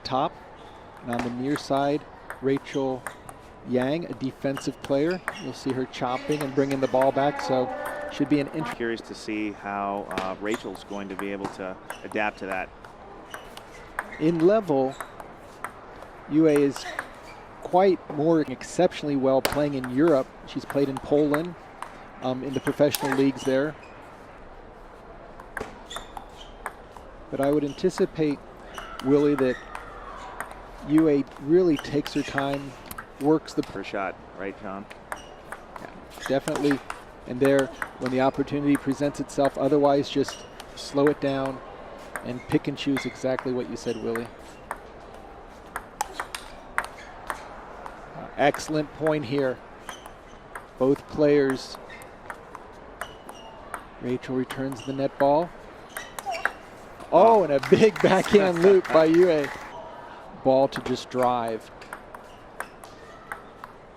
top. And on the near side, Rachel Yang, a defensive player. You'll see her chopping and bringing the ball back. So should be an interesting. Curious to see how Rachel's going to be able to adapt to that. In level, Yue is quite more exceptionally well playing in Europe. She's played in Poland, in the professional leagues there. But I would anticipate, Willie, that Yue really takes her time, works the per shot, right, John? Yeah, definitely. And there, when the opportunity presents itself, otherwise just slow it down and pick and choose exactly what you said, Willie. Excellent point here. Both players. Rachel returns the net ball. Oh, and a big backhand loop by Yue. Ball to just drive.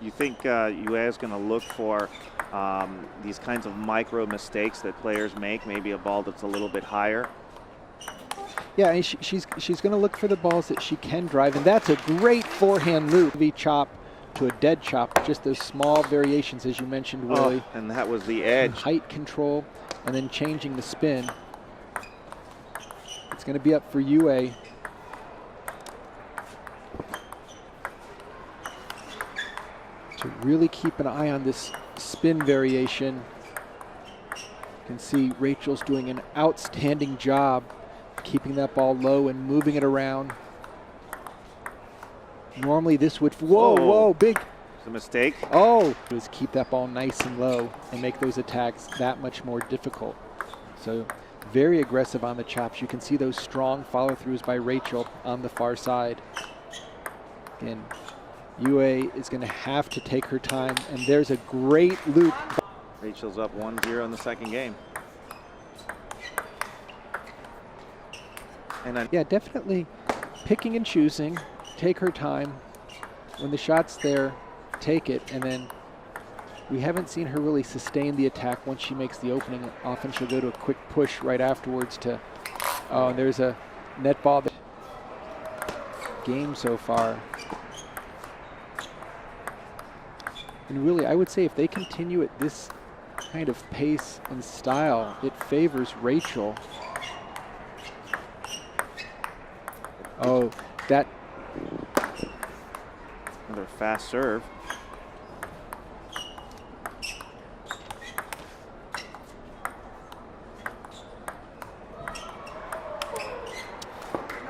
You think Yue is going to look for these kinds of micro mistakes that players make, maybe a ball that's a little bit higher? Yeah, and she's going to look for the balls that she can drive, and that's a great forehand loop. Chop to a dead chop, just those small variations, as you mentioned, Willie. Oh, and that was the edge. Height control, and then changing the spin. It's going to be up for Yue. To really keep an eye on this spin variation. You can see Rachel's doing an outstanding job keeping that ball low and moving it around. Normally this would, whoa, big. It's a mistake. Oh, is keep that ball nice and low and make those attacks that much more difficult. So very aggressive on the chops. You can see those strong follow-throughs by Rachel on the far side. Again, Yue is going to have to take her time, and there's a great loop. Rachel's up 1-0 in the second game. And yeah, definitely picking and choosing. Take her time. When the shot's there, take it, and then we haven't seen her really sustain the attack once she makes the opening. Often she'll go to a quick push right afterwards to, oh, and there's a net ball. Game so far. And really, I would say if they continue at this kind of pace and style, it favors Rachel. Oh, that. Another fast serve.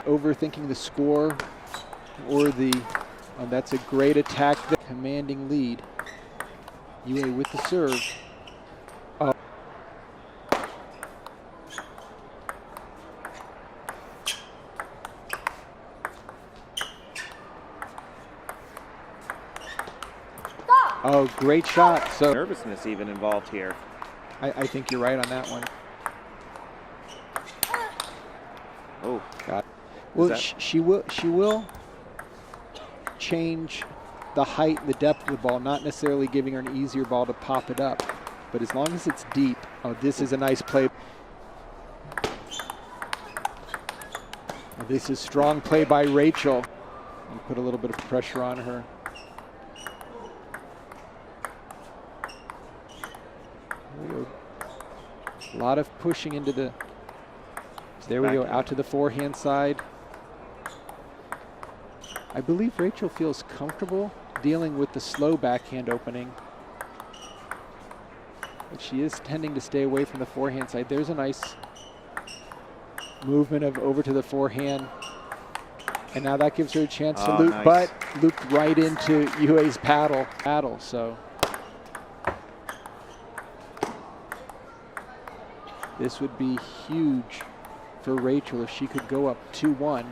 Overthinking the score or the, that's a great attack, the commanding lead. Yue with the serve. Oh. Oh, great shot. So nervousness even involved here. I think you're right on that one. Oh, God. Well, she will change the height and the depth of the ball, not necessarily giving her an easier ball to pop it up. But as long as it's deep, oh, this is a nice play. Well, this is strong play by Rachel. And put a little bit of pressure on her. A lot of pushing into the, there we go, out to the forehand side. I believe Rachel feels comfortable dealing with the slow backhand opening. But she is tending to stay away from the forehand side. There's a nice movement of over to the forehand. And now that gives her a chance to loop, nice. But looped right into Yue's paddle. So this would be huge for Rachel if she could go up 2-1.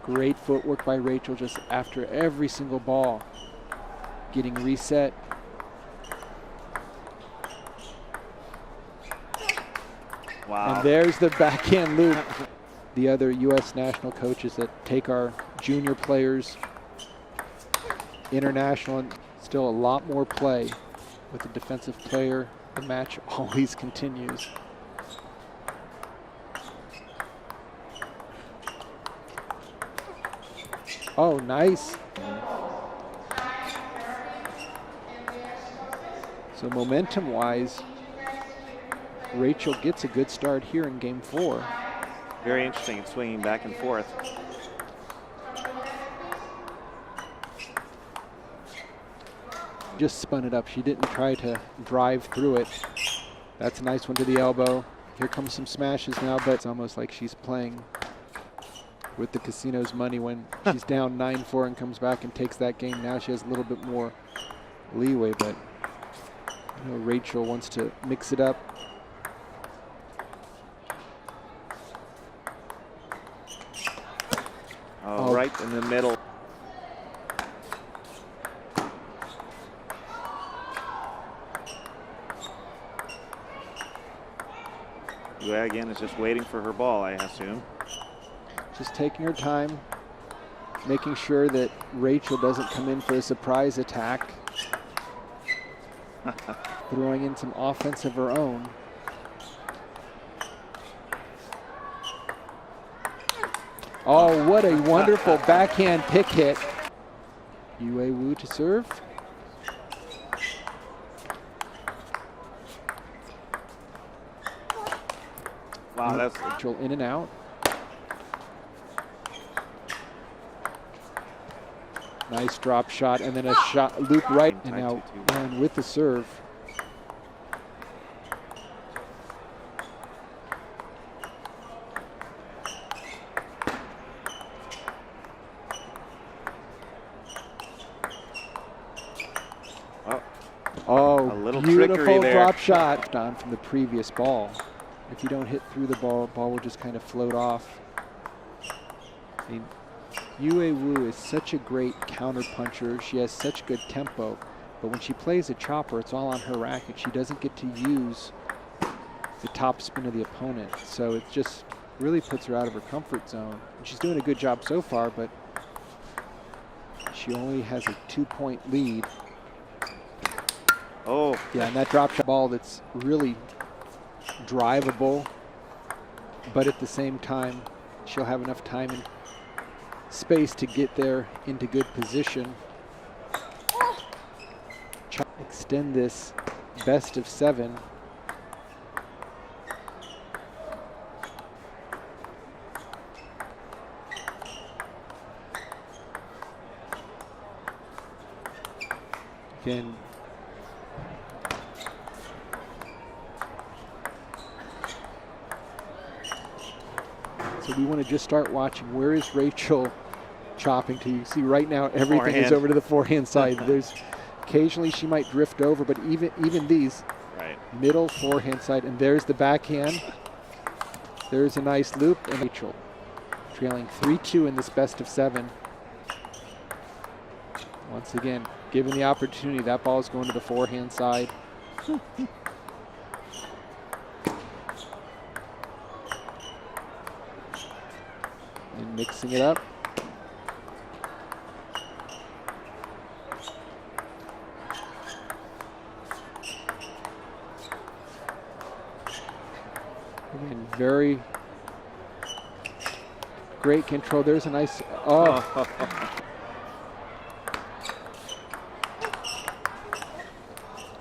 Great footwork by Rachel just after every single ball. Getting reset. Wow. And there's the backhand loop. The other U.S. national coaches that take our junior players international, and still a lot more play with the defensive player. The match always continues. Oh, nice. So momentum-wise, Rachel gets a good start here in game 4. Very interesting. It's swinging back and forth. Just spun it up. She didn't try to drive through it. That's a nice one to the elbow. Here comes some smashes now, but it's almost like she's playing with the casino's money when she's down 9-4 and comes back and takes that game. Now she has a little bit more leeway, but you know, Rachel wants to mix it up. Oh, right in the middle. Yue again is just waiting for her ball, I assume. Just taking her time, making sure that Rachel doesn't come in for a surprise attack. Throwing in some offense of her own. Oh, what a wonderful backhand pick hit. Yue Wu to serve. Wow, that's Rachel in and out. Nice drop shot and then a shot loop right, and now on with the serve. Oh, a little beautiful there. drop shot on from the previous ball. If you don't hit through the ball will just kind of float off. I mean, Yue Wu is such a great counter puncher. She has such good tempo, but when she plays a chopper, it's all on her racket. She doesn't get to use the top spin of the opponent, so it just really puts her out of her comfort zone. And she's doing a good job so far, but she only has a 2-point lead. Oh. Yeah, and that drop shot ball that's really drivable, but at the same time, she'll have enough time and space to get there into good position. Extend this best of 7. Again, so we want to just start watching. Where is Rachel chopping to? You see right now everything Forehand. is over to the forehand side. There's occasionally she might drift over, but even these middle forehand side, and there's the backhand. There's a nice loop, and Rachel trailing 3-2 in this best of 7. Once again, given the opportunity, that ball is going to the forehand side. And mixing it up. Again, very great control. There's a nice, oh.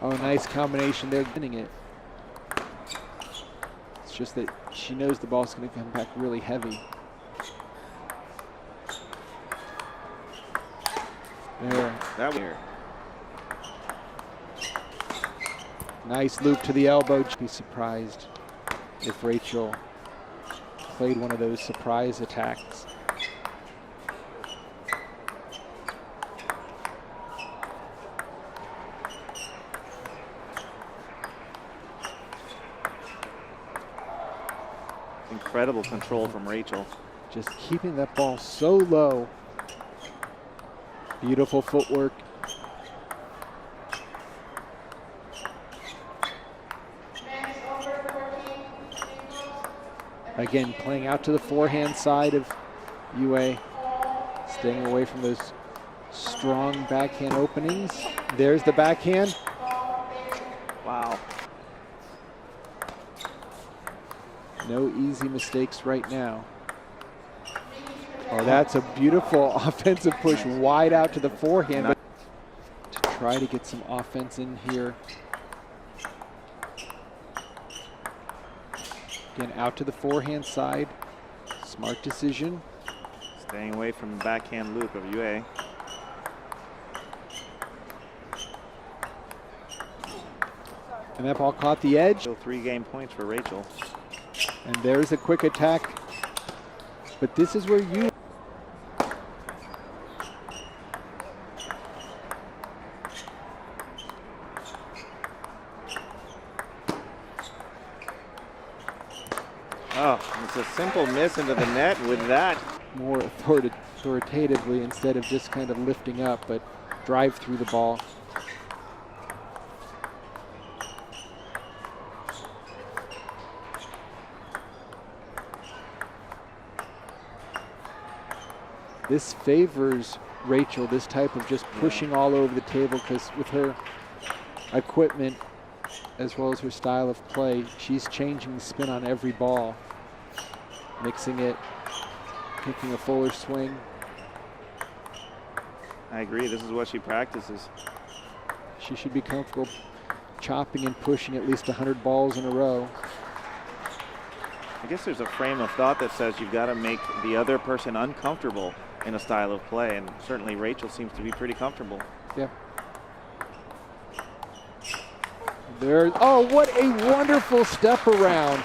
Oh, nice combination there, winning it. It's just that she knows the ball's going to come back really heavy. There. That here. Nice loop to the elbow. Be surprised if Rachel played one of those surprise attacks. Incredible control from Rachel. Just keeping that ball so low. Beautiful footwork. Again, playing out to the forehand side of Yue, staying away from those strong backhand openings. There's the backhand. Wow. No easy mistakes right now. Oh, that's a beautiful offensive push wide out to the forehand. But to try to get some offense in here. Again, out to the forehand side. Smart decision. Staying away from the backhand loop of Yue. And that ball caught the edge. Still 3 game points for Rachel. And there's a quick attack. But this is where you... Oh, it's a simple miss into the net with that. More authoritatively instead of just kind of lifting up, but drive through the ball. This favors Rachel, this type of just pushing all over the table, because with her equipment as well as her style of play, she's changing the spin on every ball, mixing it, taking a fuller swing. I agree, this is what she practices. She should be comfortable chopping and pushing at least 100 balls in a row. I guess there's a frame of thought that says you've got to make the other person uncomfortable in a style of play, and certainly Rachel seems to be pretty comfortable. Yeah. There, oh, what a wonderful step around.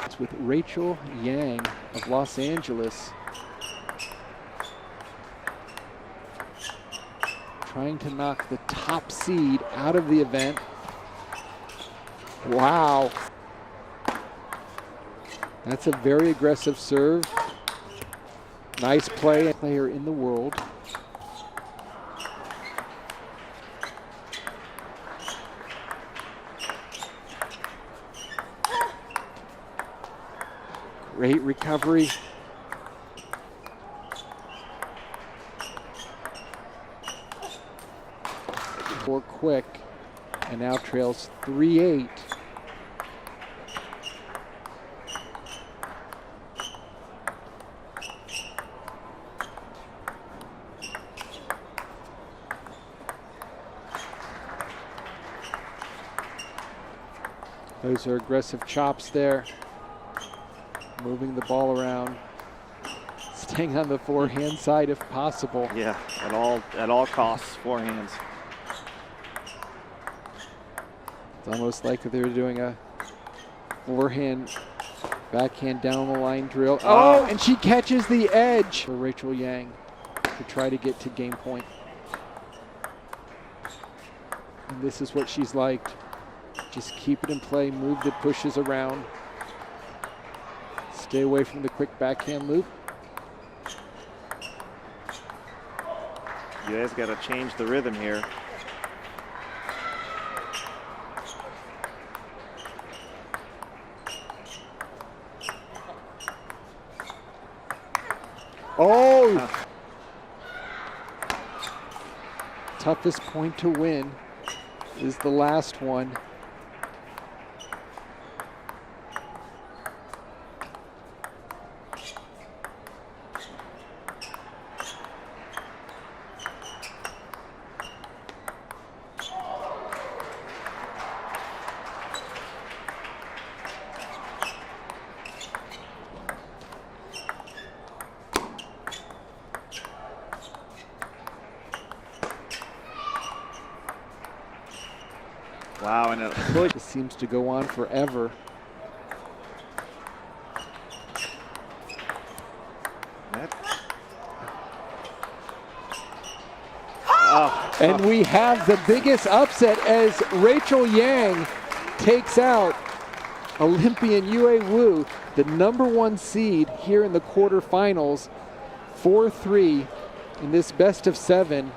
It's with Rachel Yang of Los Angeles. Trying to knock the top seed out of the event. Wow. That's a very aggressive serve. Nice play. Player in the world. Great recovery. For quick, and now trails 3-8. Those are aggressive chops there. Moving the ball around. Staying on the forehand side if possible. Yeah, at all costs, forehands. It's almost like they're doing a forehand, backhand down the line drill. Oh, and she catches the edge for Rachel Yang to try to get to game point. And this is what she's liked. Just keep it in play, move the pushes around. Stay away from the quick backhand loop. You guys got to change the rhythm here. Oh! Toughest point to win is the last one. Wow, and a push. It seems to go on forever. And we have the biggest upset as Rachel Yang takes out Olympian Yue Wu, the #1 seed here in the quarterfinals, 4-3 in this best of 7.